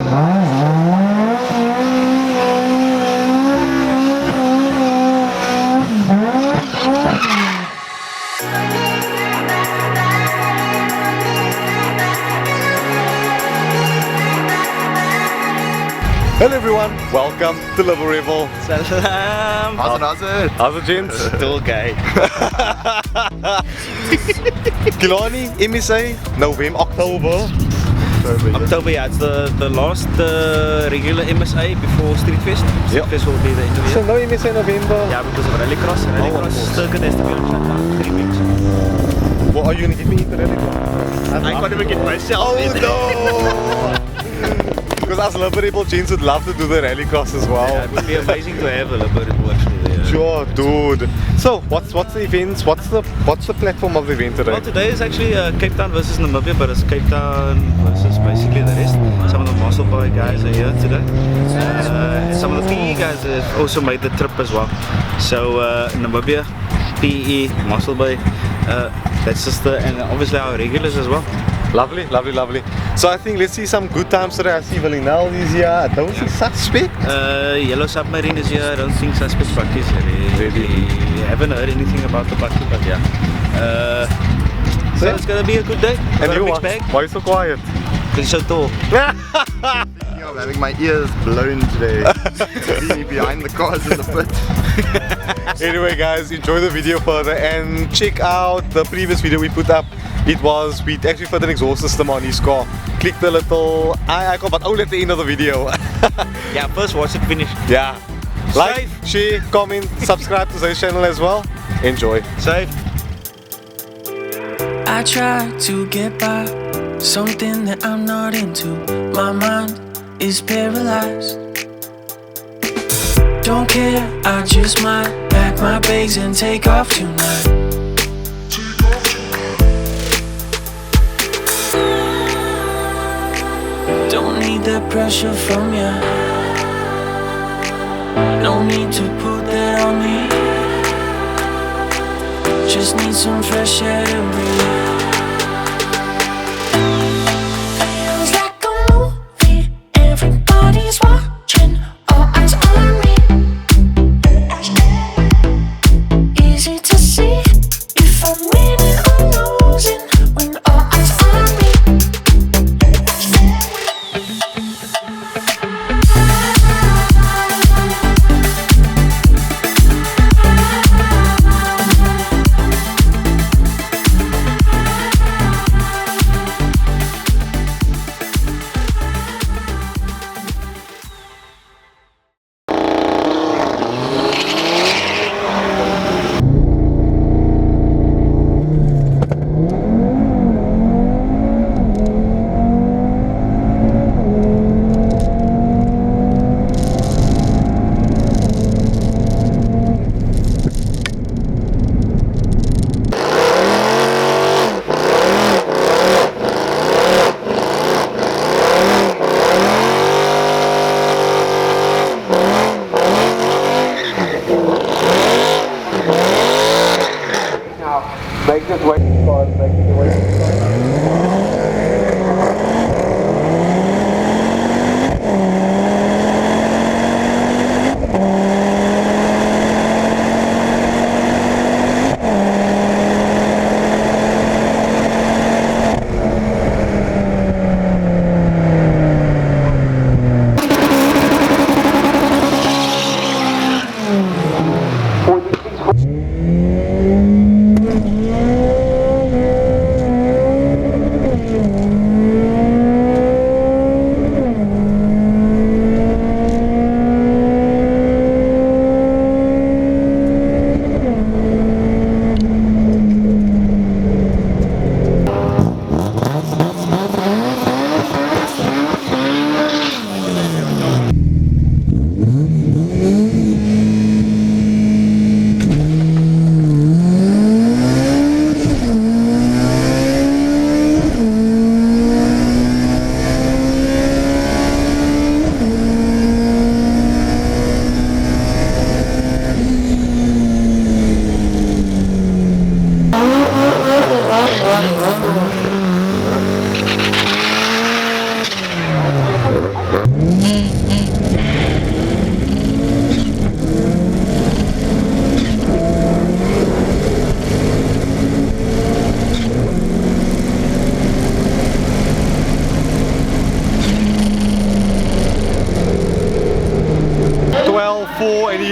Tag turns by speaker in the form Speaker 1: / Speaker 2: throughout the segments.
Speaker 1: Hello everyone, welcome to Liberebil.
Speaker 2: Salam.
Speaker 1: How's it, gents?
Speaker 2: Still gay.
Speaker 1: KILLARNEY MSA, November, October.
Speaker 2: October, yeah, it's the last regular MSA before Street Fest. Street
Speaker 1: Yep.
Speaker 2: Fest will be the end of the
Speaker 1: So
Speaker 2: year.
Speaker 1: no MSA November.
Speaker 2: Yeah, because of Rallycross. Rallycross circuit has to be on shutdown 3 weeks.
Speaker 1: What are you gonna give me into Rallycross?
Speaker 2: I can't even get myself in.
Speaker 1: Oh no! Because us Liberebil gents would love to do the Rallycross as well.
Speaker 2: Yeah, it would be amazing to have a Liberebil actually there.
Speaker 1: Sure, dude. So what's the events? What's the platform of the event today?
Speaker 2: Well, today is actually Cape Town versus Namibia, but it's Cape Town versus basically the rest. Some of the muscle boy guys are here today. Some of the PE guys have also made the trip as well. So Namibia, PE, muscle boy. That's just and obviously our regulars as well.
Speaker 1: Lovely, lovely, lovely. So I think let's see some good times today. I see Valinal is here. I don't see Suspect.
Speaker 2: Yellow Submarine is here. I don't think Suspect Bucky is here.
Speaker 1: Really?
Speaker 2: Haven't heard anything about the Bucky, but yeah. So it's gonna be a good day.
Speaker 1: And you,
Speaker 2: mixed bag.
Speaker 1: why are you so quiet?
Speaker 2: Because it's so tall.
Speaker 3: I'm having my ears blown today. See me behind the cars in the pit.
Speaker 1: Anyway guys, enjoy the video further and check out the previous video we put up. It was, we actually put an exhaust system on his car. Click the little icon, but only at the end of the video.
Speaker 2: Yeah, first watch it finish.
Speaker 1: Yeah. Like, share, comment, subscribe to this channel as well. Enjoy.
Speaker 2: Safe.
Speaker 4: I try to get by, something that I'm not into. My mind is paralyzed. Don't care, I just might pack my bags and take off tonight. Don't need the pressure from ya. No need to put that on me. Just need some fresh air to breathe. Feels like a movie. Everybody's watching. All eyes on me. Easy to see if I'm winning or losing when all eyes on me.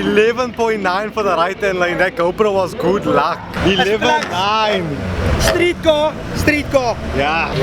Speaker 1: 11.9 for the right hand lane. That GoPro was good luck. 11.9.
Speaker 5: Street car, street car.
Speaker 1: Yeah.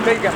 Speaker 5: Venga.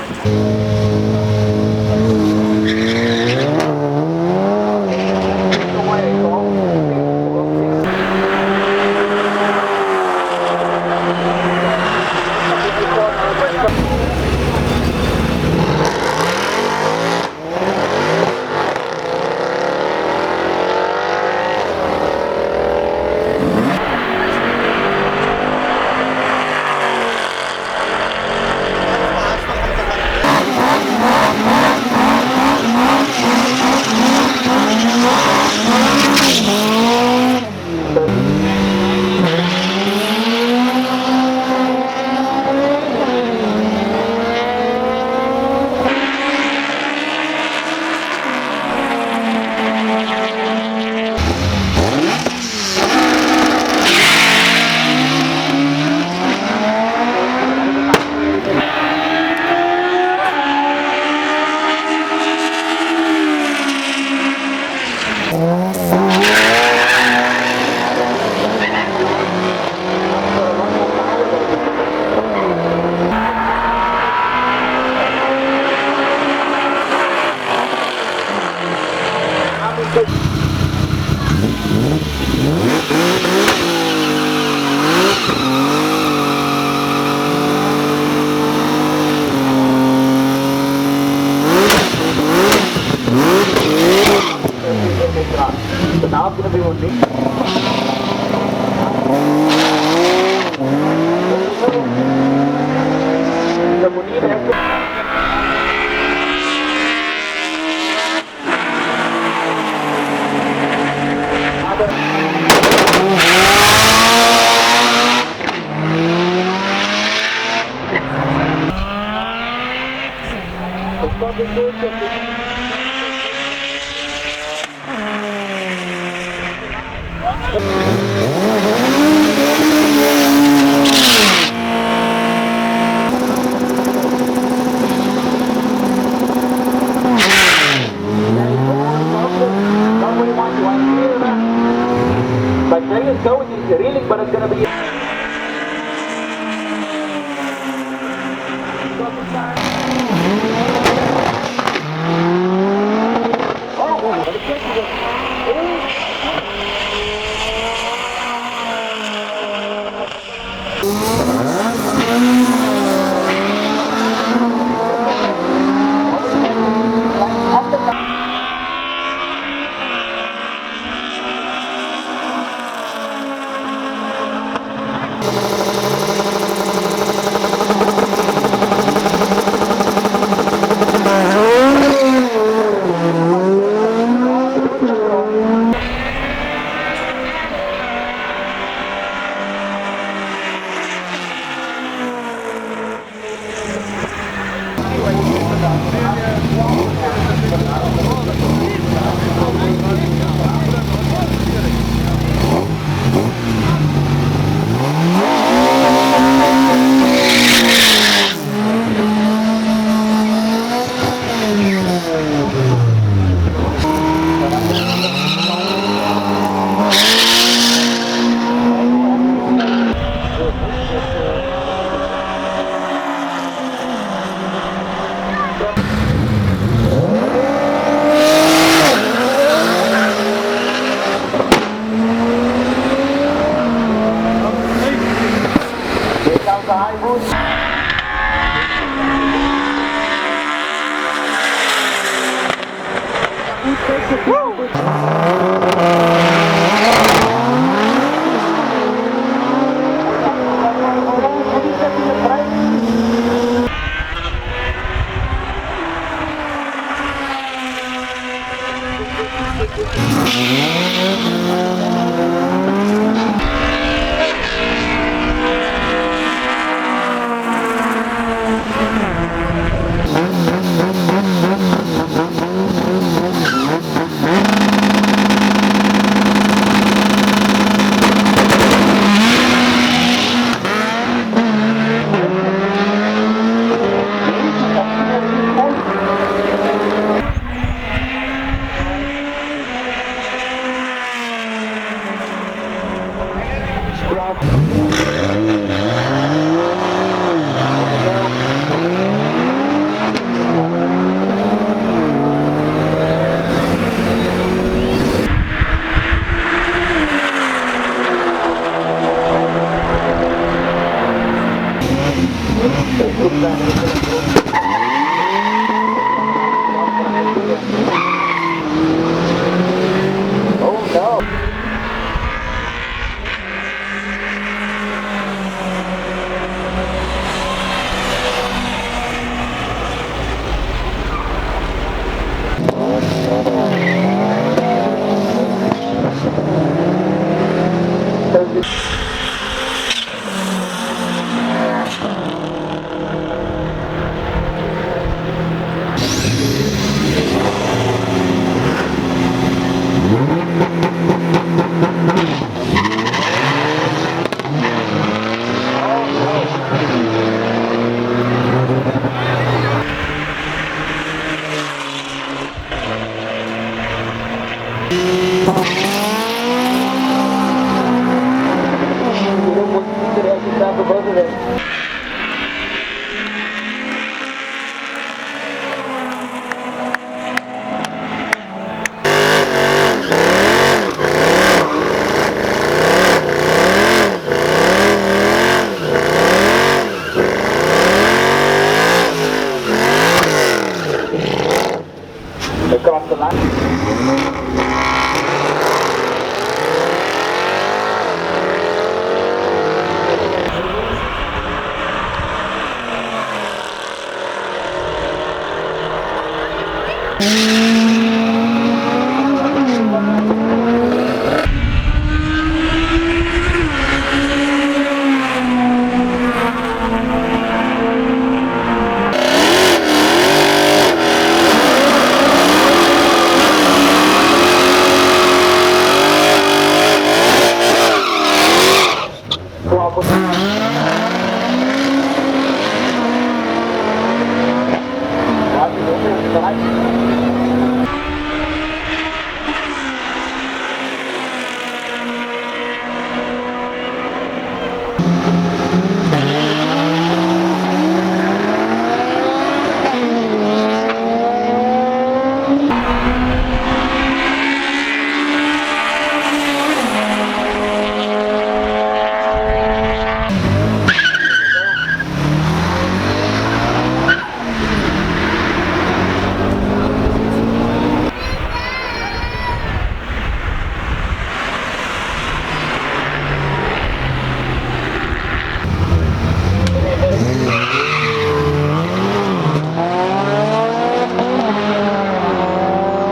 Speaker 6: But there you go, it's really, but it's gonna be. Across the line.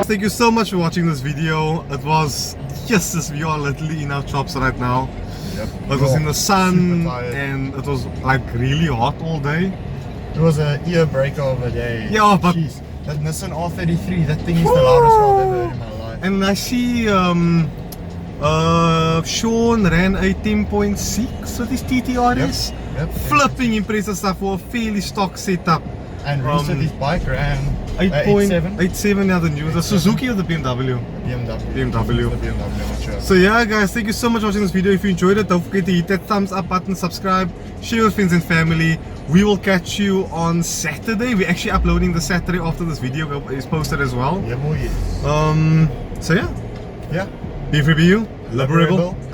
Speaker 1: Thank you so much for watching this video. It was, yes, we are literally in our shops right now.
Speaker 3: Yep.
Speaker 1: It was in the sun
Speaker 3: Super tired.
Speaker 1: and it was like really hot all day.
Speaker 3: It was a ear breaker of a day.
Speaker 1: Yeah, but-
Speaker 3: Jeez, that Nissan R33, that thing is the loudest car I've ever heard in my life.
Speaker 1: And I see Sean ran a 10.6 with his TTRs.
Speaker 3: Yep.
Speaker 1: Flipping impressive stuff for a fairly stock setup.
Speaker 3: And recently his bike ran
Speaker 1: 8.87,
Speaker 3: 8.7.
Speaker 1: now the new, the Suzuki or the BMW?
Speaker 3: The
Speaker 1: BMW.
Speaker 3: BMW, I'm not sure.
Speaker 1: So yeah guys, thank you so much for watching this video. If you enjoyed it, don't forget to hit that thumbs up button, subscribe, share with friends and family. We will catch you on Saturday. We're actually uploading the Saturday after this video is posted as well.
Speaker 3: Yeah, boy.
Speaker 1: So yeah,
Speaker 3: Yeah.
Speaker 1: Liberebil, Liberebil, out.